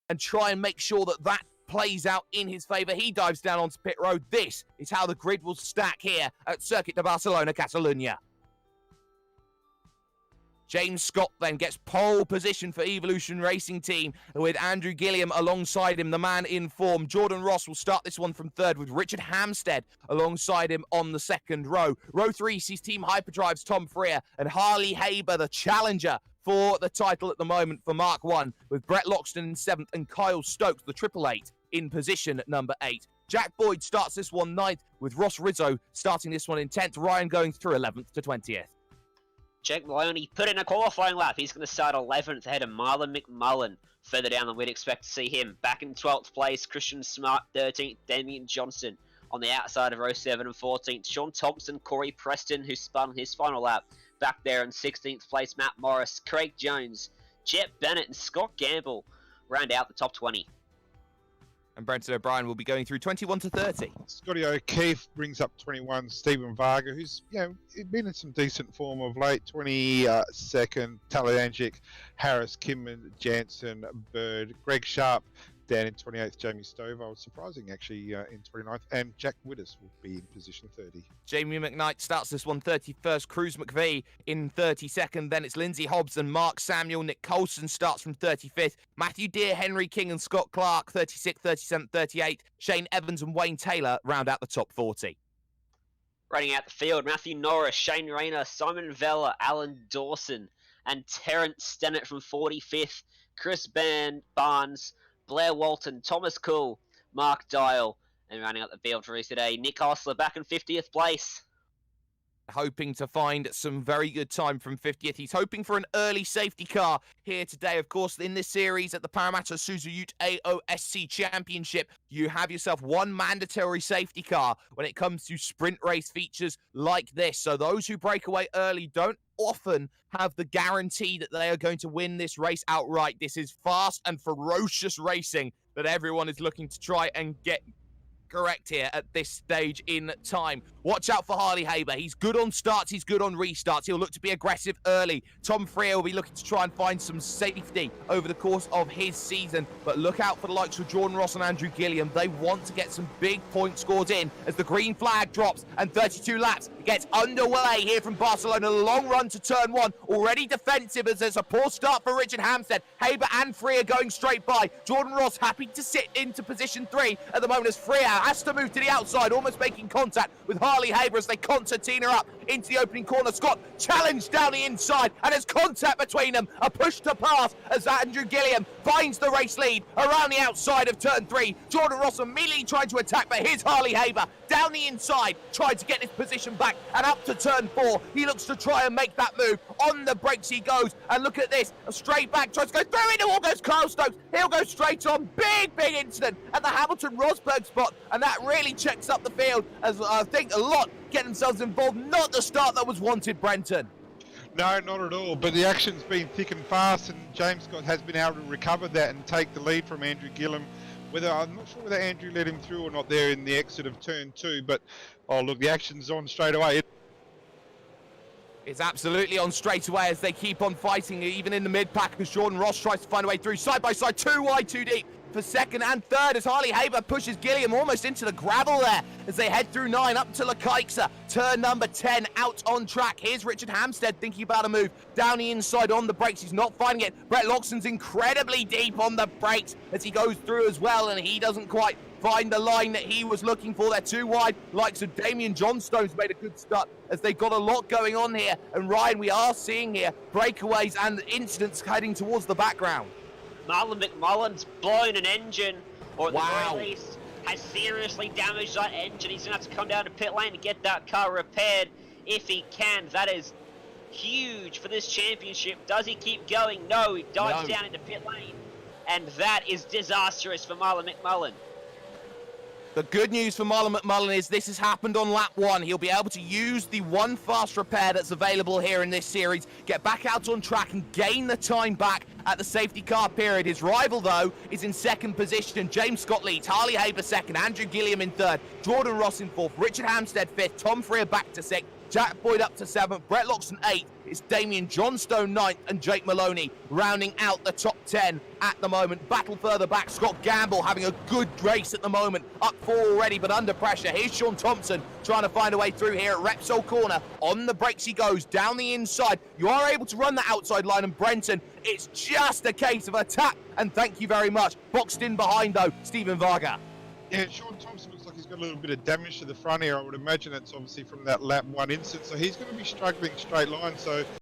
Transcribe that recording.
and try and make sure that that plays out in his favour. He dives down onto pit road. This is how the grid will stack here at Circuit de Barcelona, Catalunya. James Scott then gets pole position for Evolution Racing Team with Andrew Gilliam alongside him, the man in form. Jordan Ross will start this one from third with Richard Hampstead alongside him on the second row. Row 3 sees Team Hyperdrive's Tom Freer and Harley Haber, the challenger for the title at the moment for Mark 1, with Brett Loxton in 7th and Kyle Stokes, the 888, in position at number 8. Jack Boyd starts this one 9th, with Ross Rizzo starting this one in 10th, Ryan going through 11th to 20th. Jake Maloney put in a qualifying lap. He's going to start 11th ahead of Marlon McMullen. Further down, we'd expect to see him. Back in 12th place, Christian Smart 13th, Damian Johnson on the outside of row 7 and 14th. Sean Thompson, Corey Preston, who spun his final lap, back there in 16th place. Matt Morris, Craig Jones, Jet Bennett and Scott Gamble round out the top 20. And Brenton O'Brien will be going through 21 to 30. Scotty O'Keefe brings up 21. Stephen Varga, who's been in some decent form of late. 22nd. Talayangic, Harris, Kim Jansen, Bird, Greg Sharp down in 28th. Jamie Stovall, surprising actually, in 29th. And Jack Widders will be in position 30. Jamie McKnight starts this one 31st. Cruz McVie in 32nd. Then it's Lindsay Hobbs and Mark Samuel. Nick Colson starts from 35th. Matthew Deere, Henry King and Scott Clark 36th, 37th, 38th. Shane Evans and Wayne Taylor round out the top 40. Running out the field, Matthew Norris, Shane Rayner, Simon Vella, Alan Dawson and Terrence Stennett from 45th. Chris Barnes, Blair Walton, Thomas Cool, Mark Dial, and running up the field for us today, Nick Hostler back in 50th place. Hoping to find some very good time from 50th. He's hoping for an early safety car here today. Of course, in this series at the Parramatta Isuzu Ute AOSC Championship, you have yourself one mandatory safety car when it comes to sprint race features like this. So those who break away early don't often have the guarantee that they are going to win this race outright. This is fast and ferocious racing that everyone is looking to try and get correct here at this stage in time. Watch out for Harley Haber. He's good on starts, he's good on restarts. He'll look to be aggressive early. Tom Freer will be looking to try and find some safety over the course of his season. But look out for the likes of Jordan Ross and Andrew Gilliam. They want to get some big point scores in as the green flag drops and 32 laps gets underway here from Barcelona. Long run to turn 1. Already defensive as there's a poor start for Richard Hampstead. Haber and Freer going straight by. Jordan Ross happy to sit into position 3 at the moment as Freer has to move to the outside, almost making contact with Harley Haber as they concertina up into the opening corner. Scott challenged down the inside, and there's contact between them. A push to pass as Andrew Gilliam finds the race lead around the outside of turn 3. Jordan Ross immediately trying to attack, but here's Harley Haber down the inside, trying to get his position back, and up to turn 4. He looks to try and make that move. On the brakes he goes, and look at this, a straight back, tries to go through into all goes Kyle Stokes. He'll go straight on. Big incident at the Hamilton-Rosberg spot, and that really checks up the field as I think a lot get themselves involved. Not the start that was wanted, Brenton. No, not at all. But the action's been thick and fast, and James Scott has been able to recover that and take the lead from Andrew Gilliam. I'm not sure whether Andrew let him through or not there in the exit of turn 2, but oh look, the action's on straight away. It's absolutely on straight away as they keep on fighting, even in the mid-pack, as Jordan Ross tries to find a way through. Side by side, too wide, too deep for second and third as Harley Haber pushes Gilliam almost into the gravel there as they head through 9 up to Lekaiksa. Turn number 10 out on track. Here's Richard Hampstead thinking about a move down the inside on the brakes. He's not finding it. Brett Loxton's incredibly deep on the brakes as he goes through as well, and he doesn't quite find the line that he was looking for. They're too wide. Likes of Damian Johnstone's made a good start as they've got a lot going on here. And Ryan, we are seeing here breakaways and incidents heading towards the background. Marlon McMullen's blown an engine, or at the Wow. very least has seriously damaged that engine. He's going to have to come down to pit lane to get that car repaired if he can. That is huge for this championship. Does he keep going? No, he dives down into pit lane. And that is disastrous for Marlon McMullen. The good news for Marlon McMullen is this has happened on lap 1. He'll be able to use the one fast repair that's available here in this series, get back out on track and gain the time back at the safety car period. His rival, though, is in second position. James Scott leads, Harley Haber second, Andrew Gilliam in third, Jordan Ross in fourth, Richard Hampstead fifth, Tom Freer back to sixth, Jack Boyd up to 7th, Brett Loxton 8th. It's Damien Johnstone 9th and Jake Maloney rounding out the top 10 at the moment. Battle further back, Scott Gamble having a good race at the moment. Up 4 already, but under pressure. Here's Sean Thompson trying to find a way through here at Repsol Corner. On the brakes he goes, down the inside. You are able to run the outside line, and Brenton, it's just a case of a tap, and thank you very much. Boxed in behind, though, Stephen Varga. Yeah, Sean Thompson looks like he's got a little bit of damage to the front here. I would imagine that's obviously from that lap 1 incident. So he's going to be struggling straight line. So